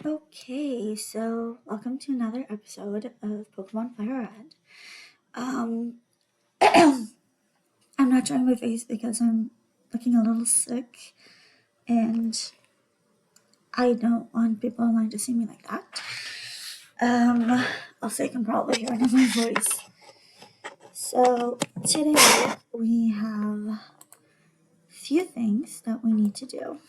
Okay, so welcome to another episode of Pokemon Fire Red. Um, I'm not showing my face because I'm looking a little sick, and I don't want people online to see me like that. Also, you can probably hear it in my voice. So today we have a few things that we need to do.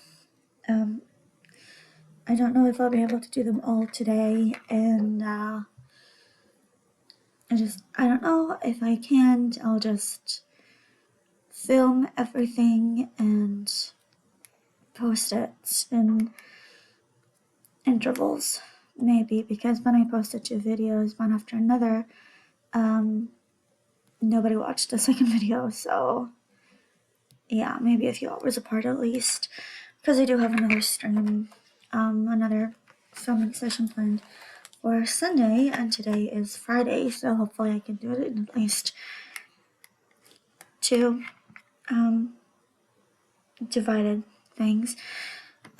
I don't know if I'll be able to do them all today, and I don't know if I can. I'll just film everything and post it in intervals, maybe, because when I posted 2 videos, one after another, nobody watched the second video, so yeah, maybe a few hours apart at least, because I do have another stream, another filming session planned for Sunday, and today is Friday, so hopefully I can do it in at least 2 divided things.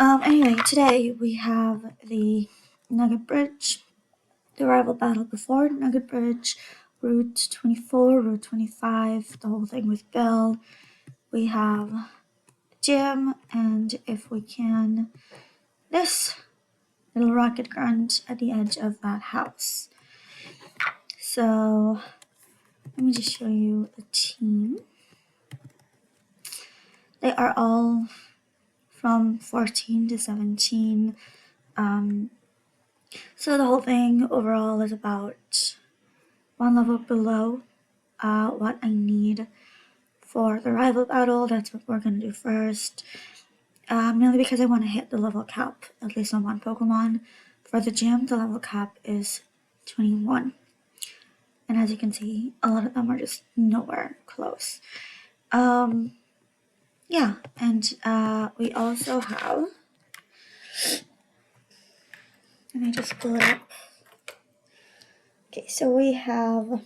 Anyway, today we have the Nugget Bridge, the rival battle before Nugget Bridge, Route 24, Route 25, the whole thing with Bill. We have Gym, and if we can, this little rocket grunt at the edge of that house. So, let me just show you the team. They are all from 14 to 17. So the whole thing overall is about 1 level below what I need for the rival battle. That's what we're going to do first. Mainly because I want to hit the level cap, at least on one Pokemon. For the gym, the level cap is 21. And as you can see, a lot of them are just nowhere close. Yeah, and we also have, let me just pull it up. Okay, so we have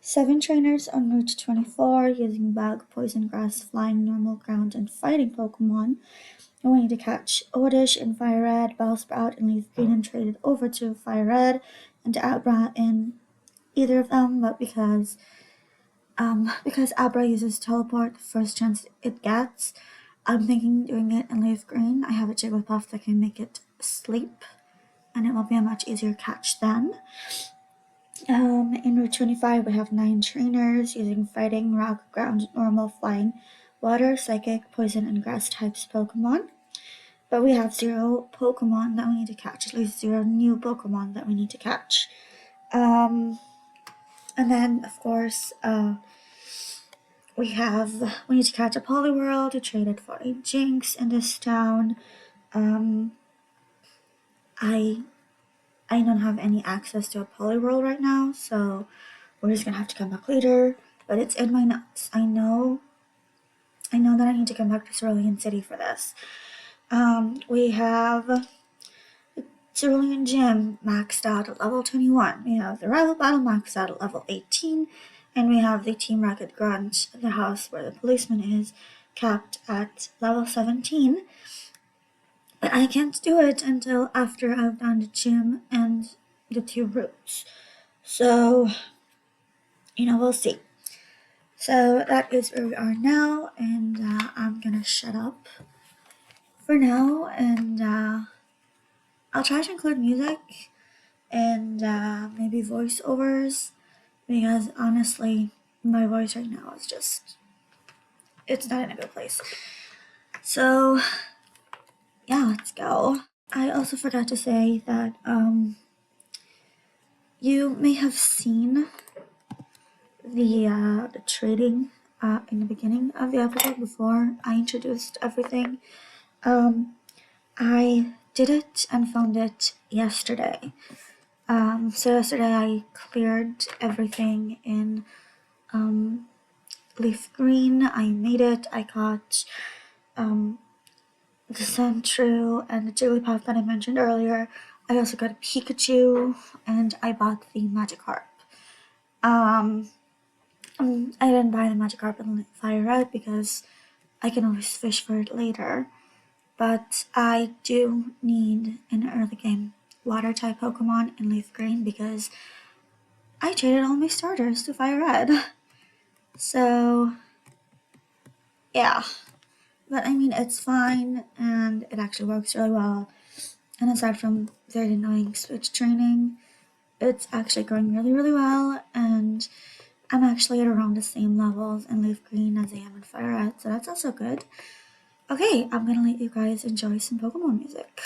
7 trainers on Route 24 using Bug, Poison Grass, Flying, Normal, Ground, and Fighting Pokemon. And we need to catch Oddish in Fire Red, Bellsprout in Leaf Green, and trade it over to Fire Red and to Abra in either of them, but because Abra uses Teleport the first chance it gets, I'm thinking doing it in Leaf Green. I have a Jigglypuff that can make it sleep, and it will be a much easier catch then. In Route 25, we have 9 trainers using Fighting, Rock, Ground, Normal, Flying, Water, Psychic, Poison, and Grass types Pokemon. But we have 0 Pokemon that we need to catch, at least 0 new Pokemon that we need to catch. And then, of course, we need to catch a Poliwhirl to trade it for a Jinx in this town. I don't have any access to a Poliwhirl right now, so we're just gonna have to come back later. But it's in my notes. I know that I need to come back to Cerulean City for this. We have Cerulean Gym maxed out at level 21. We have the rival battle maxed out at level 18. And we have the Team Rocket Grunt, the house where the policeman is, capped at level 17. But I can't do it until after I've done the gym and the 2 routes. So, we'll see. So that is where we are now, and I'm gonna shut up for now, and I'll try to include music and maybe voiceovers, because honestly, my voice right now is just, it's not in a good place. So, yeah, let's go. I also forgot to say that you may have seen the trading in the beginning of the episode before I introduced everything. I did it and found it yesterday. So yesterday I cleared everything in Leaf Green. I made it. I got the Sandshrew and the Jigglypuff that I mentioned earlier. I also got a Pikachu, and I bought the Magikarp. I didn't buy the Magikarp in Fire Red because I can always fish for it later. but I do need an early game water type Pokemon in Leaf Green because I traded all my starters to Fire Red. So, yeah. But I mean, it's fine and it actually works really well. And aside from very annoying switch training, it's actually going really, really well. And I'm actually at around the same levels in Leaf Green as I am in Fire Red, so that's also good. Okay, I'm gonna let you guys enjoy some Pokemon music.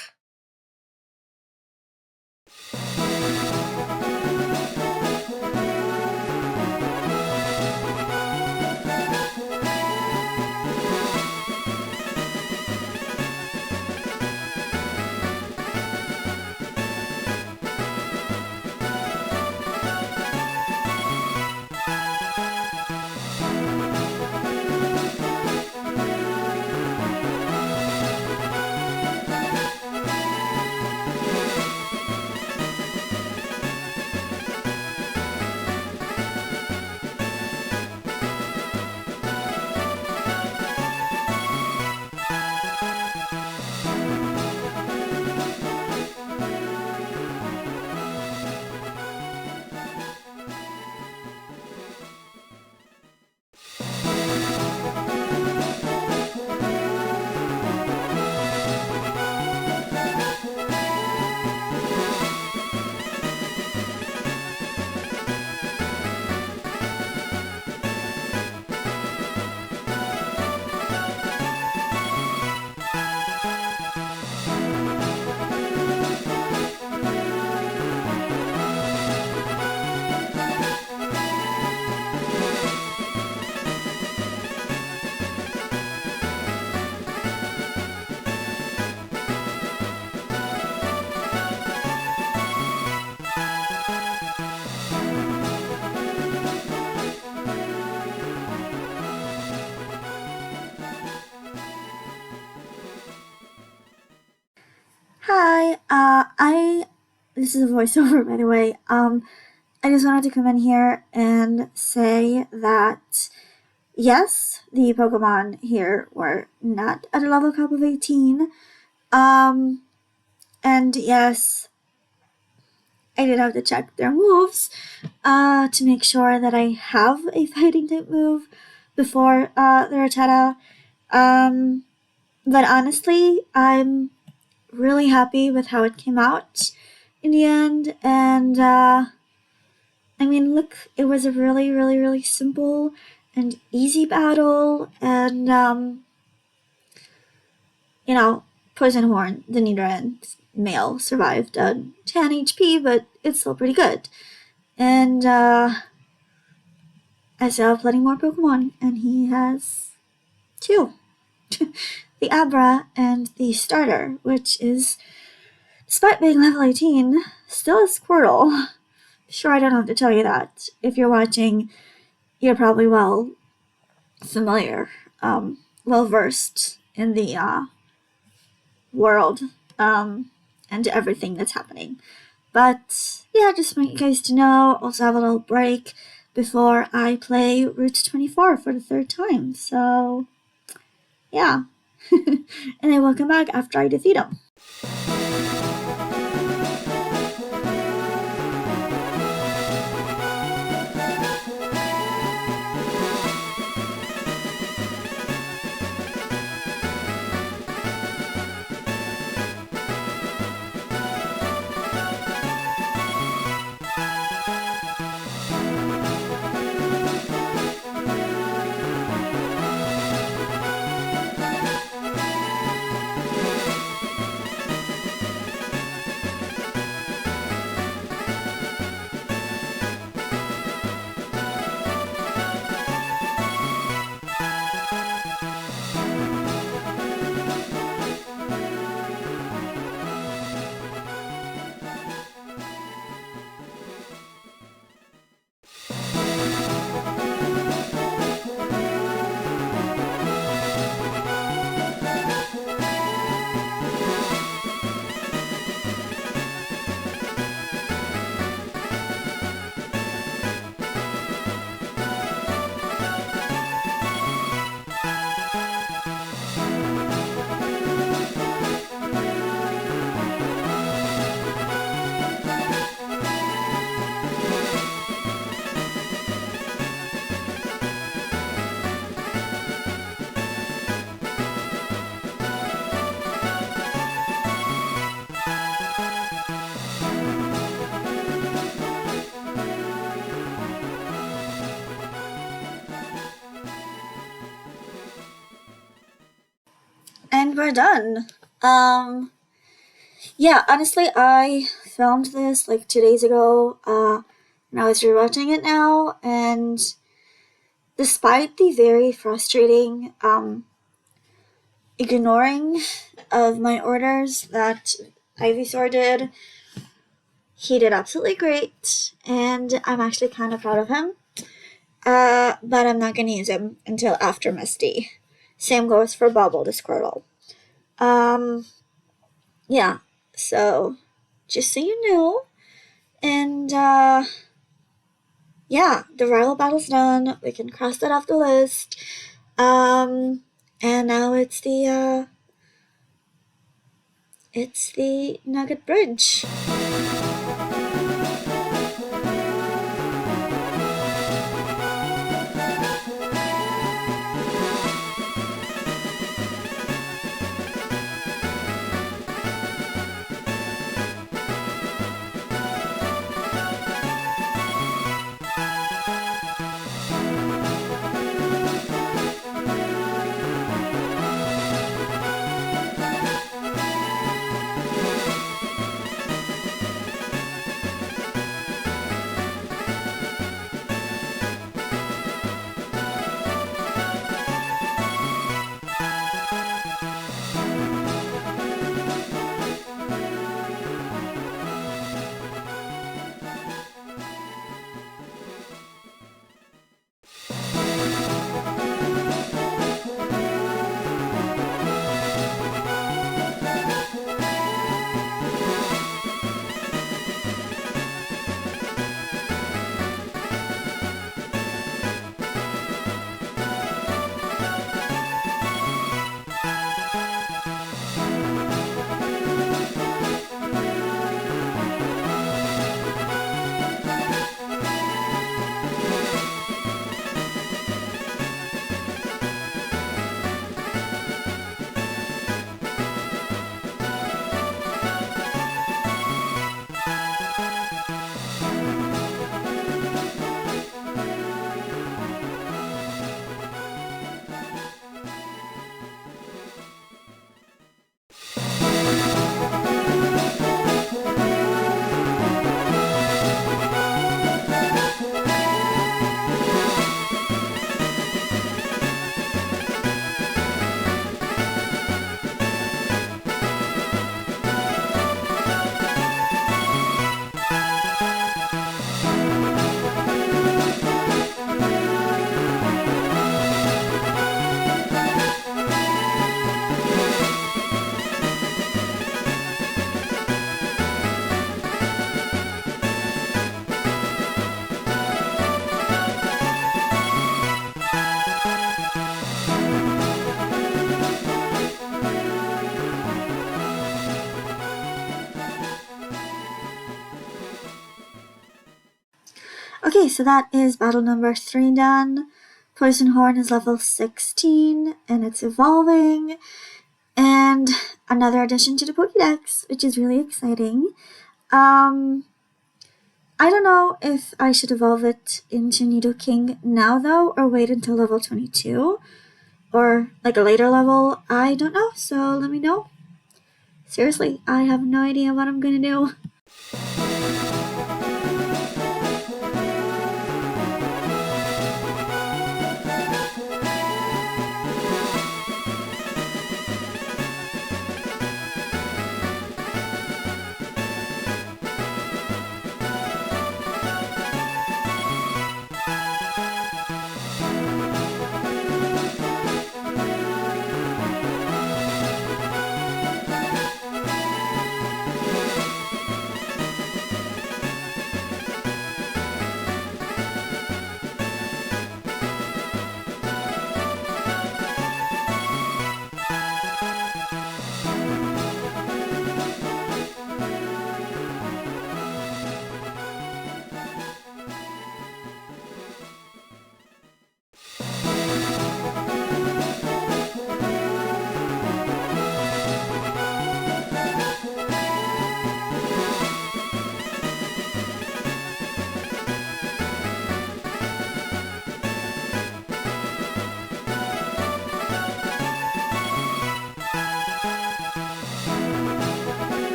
Hi, this is a voiceover, by the way. I just wanted to come in here and say that, yes, the Pokemon here were not at a level cap of 18. And yes, I did have to check their moves, to make sure that I have a fighting type move before, the Rattata. But honestly, I'm really happy with how it came out in the end, and I mean, look, it was a really, really, really simple and easy battle, and you know, Poisonhorn, the Nidoran male, survived on 10 HP, but it's still pretty good. And I still have plenty more Pokemon, and he has 2. The Abra and the starter, which is, despite being level 18, still a Squirtle. Sure, I don't have to tell you that. If you're watching, you're probably well familiar, well versed in the world, and everything that's happening. But yeah, just want you guys to know, also have a little break before I play Route 24 for the 3rd time. So yeah. And I will come back after I defeat him. we're done. Yeah, honestly, I filmed this like 2 days ago, and I was rewatching it now, and despite the very frustrating, ignoring of my orders that Ivysaur did, he did absolutely great, and I'm actually kind of proud of him. But I'm not gonna use him until after Misty. Same goes for Bubble the Squirtle. Yeah, so just so you know. And yeah, the rival battle's done. We can cross that off the list. And now it's the Nugget Bridge. Okay, so that is battle number 3 done. Poison Horn is level 16, and it's evolving. And another addition to the Pokédex, which is really exciting. I don't know if I should evolve it into Nidoking now, though, or wait until level 22. Or, like, a later level. I don't know, so let me know. Seriously, I have no idea what I'm gonna do.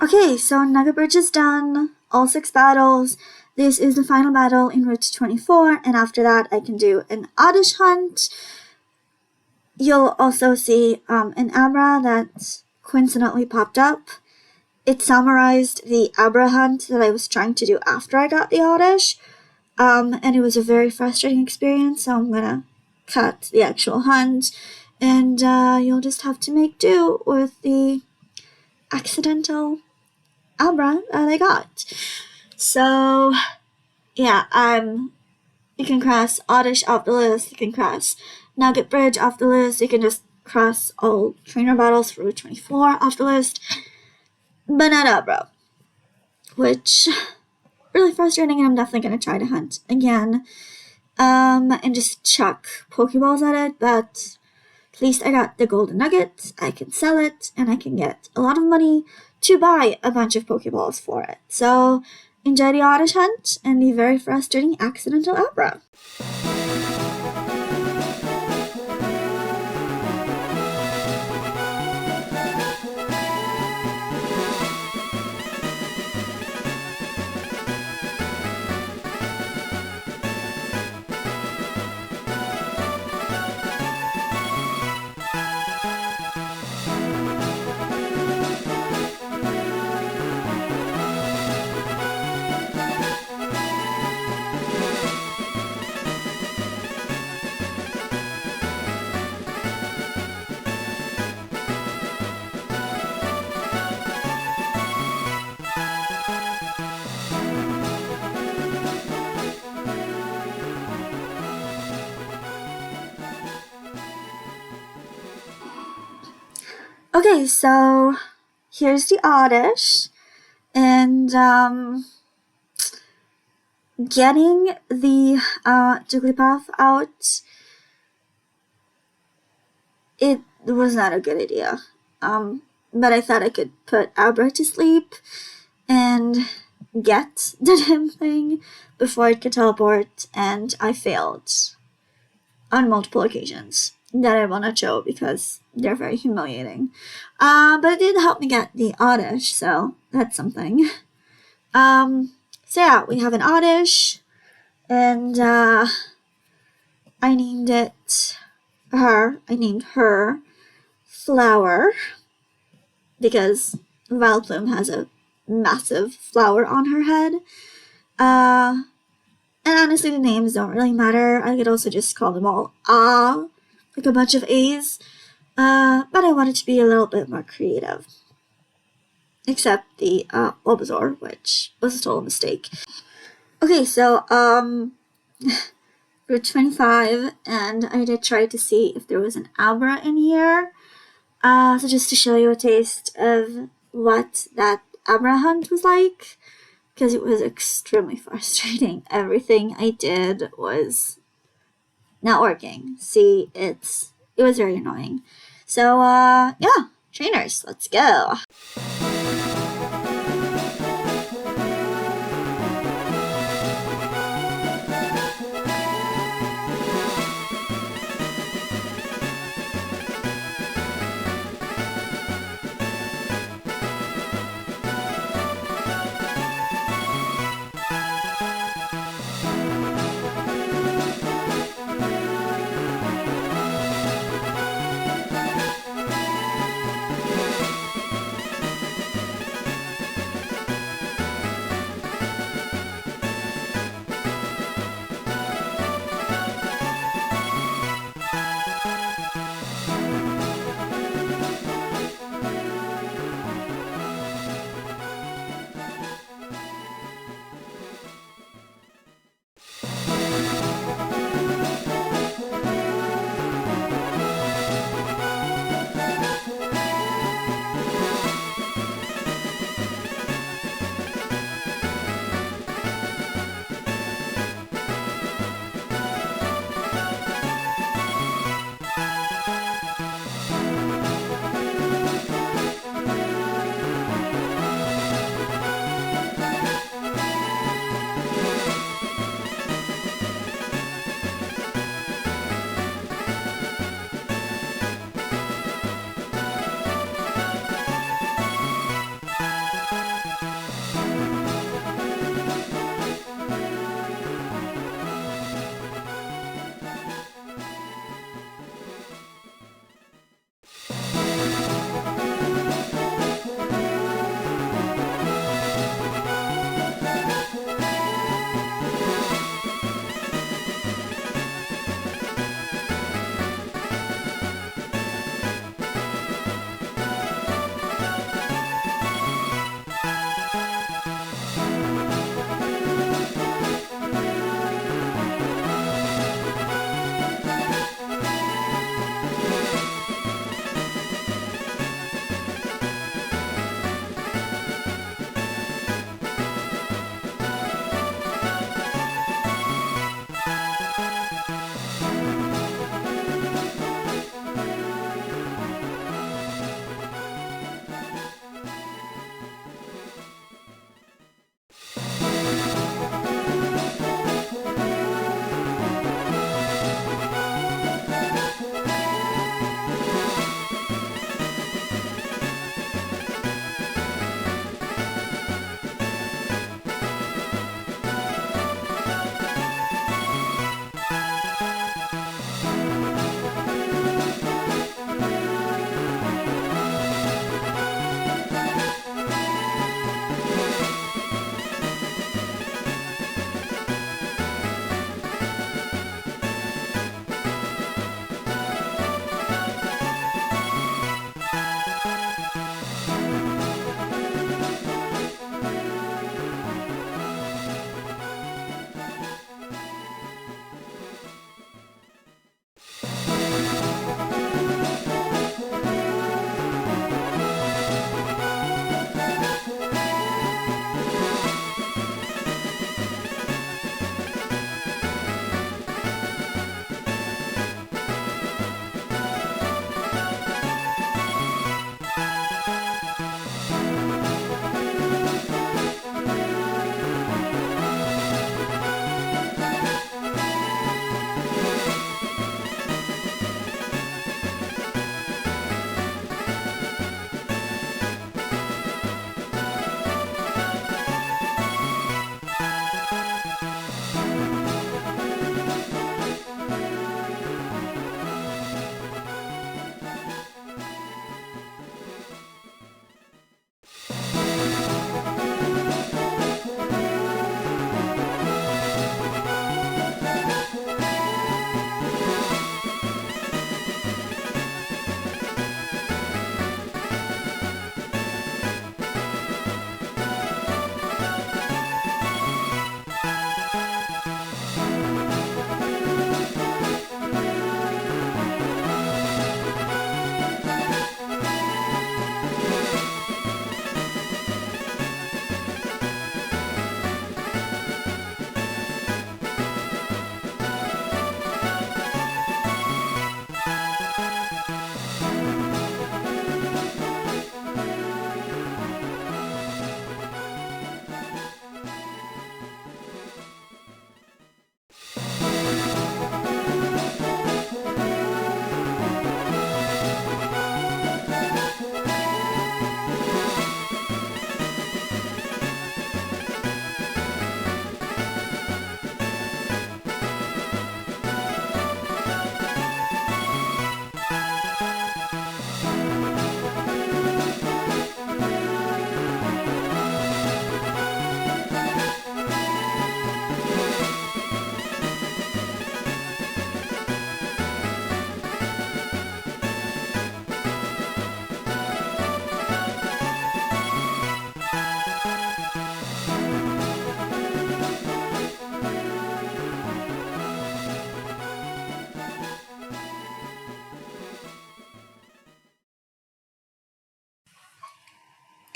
Okay, so Nugget Bridge is done. All 6 battles. This is the final battle in Route 24, and after that I can do an Oddish hunt. You'll also see an Abra that coincidentally popped up. It summarized the Abra hunt that I was trying to do after I got the Oddish, and it was a very frustrating experience, so I'm gonna cut the actual hunt, and you'll just have to make do with the accidental Abra that I got. So, yeah, you can cross Oddish off the list, you can cross Nugget Bridge off the list, you can just cross all trainer battles for Route 24 off the list, but not Abra, which really frustrating, and I'm definitely going to try to hunt again, and just chuck Pokeballs at it, but at least I got the golden nugget, I can sell it, and I can get a lot of money to buy a bunch of Pokeballs for it. So, enjoy the Oddish hunt and the very frustrating accidental Abra. Okay, so here's the Oddish, and getting the Jigglypuff out, it was not a good idea. But I thought I could put Abra to sleep and get the damn thing before it could teleport, and I failed on multiple occasions that I will not show because they're very humiliating. But it did help me get the Oddish, so that's something. So yeah, we have an Oddish, and I named her Flower, because Vileplume has a massive flower on her head. And honestly, the names don't really matter. I could also just call them all like a bunch of A's. But I wanted to be a little bit more creative. Except the Bulbasaur, which was a total mistake. Okay, so Route 25, and I did try to see if there was an Abra in here. So just to show you a taste of what that Abra hunt was like, because it was extremely frustrating. Everything I did was not working. See, it was very annoying. So, yeah, trainers, let's go.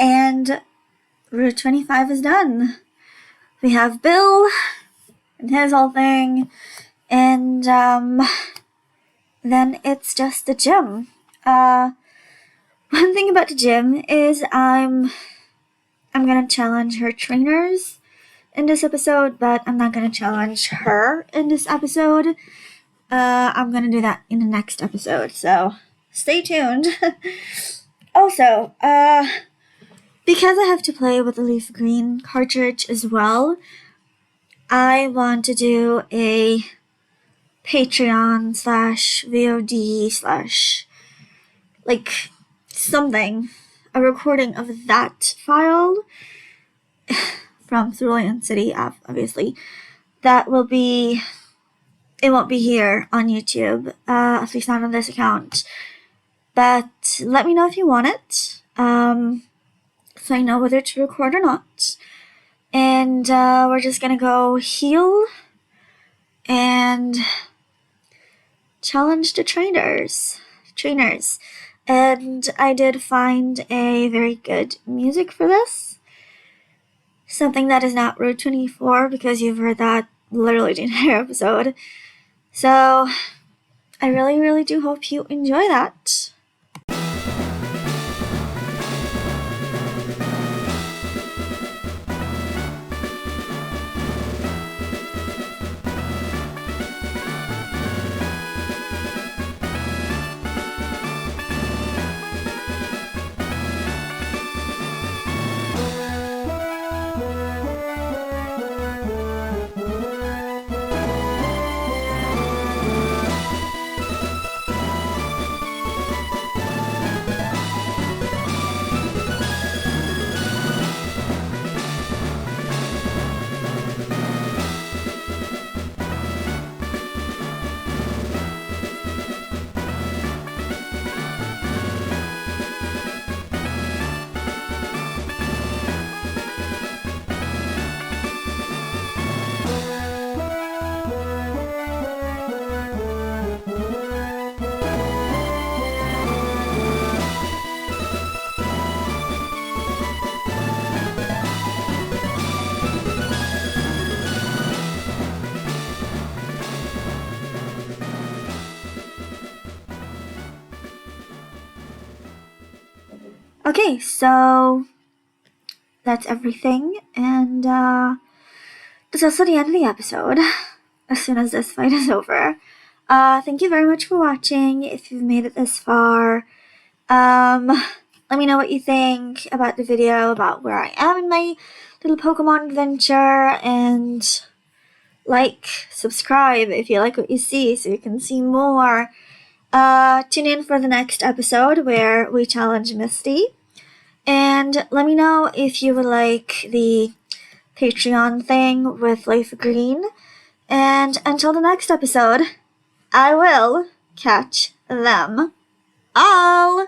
And Route 25 is done. We have Bill and his whole thing, and then it's just the gym. One thing about the gym is I'm gonna challenge her trainers in this episode, but I'm not gonna challenge her in this episode. I'm gonna do that in the next episode, so stay tuned. Also, because I have to play with the leaf green cartridge as well, I want to do a Patreon / VOD / like something, a recording of that file from Cerulean City, obviously. That will be, it won't be here on YouTube, at least not on this account. But let me know if you want it, so I know whether to record or not. And we're just gonna go heal and challenge the trainers. And I did find a very good music for this. Something that is not Route 24, because you've heard that literally the entire episode. So I really, really do hope you enjoy that. Okay, so that's everything, and that's also the end of the episode, as soon as this fight is over. Thank you very much for watching. If you've made it this far, let me know what you think about the video, about where I am in my little Pokemon adventure, and subscribe if you like what you see, so you can see more. Tune in for the next episode where we challenge Misty. And let me know if you would like the Patreon thing with Life Green. And until the next episode, I will catch them all.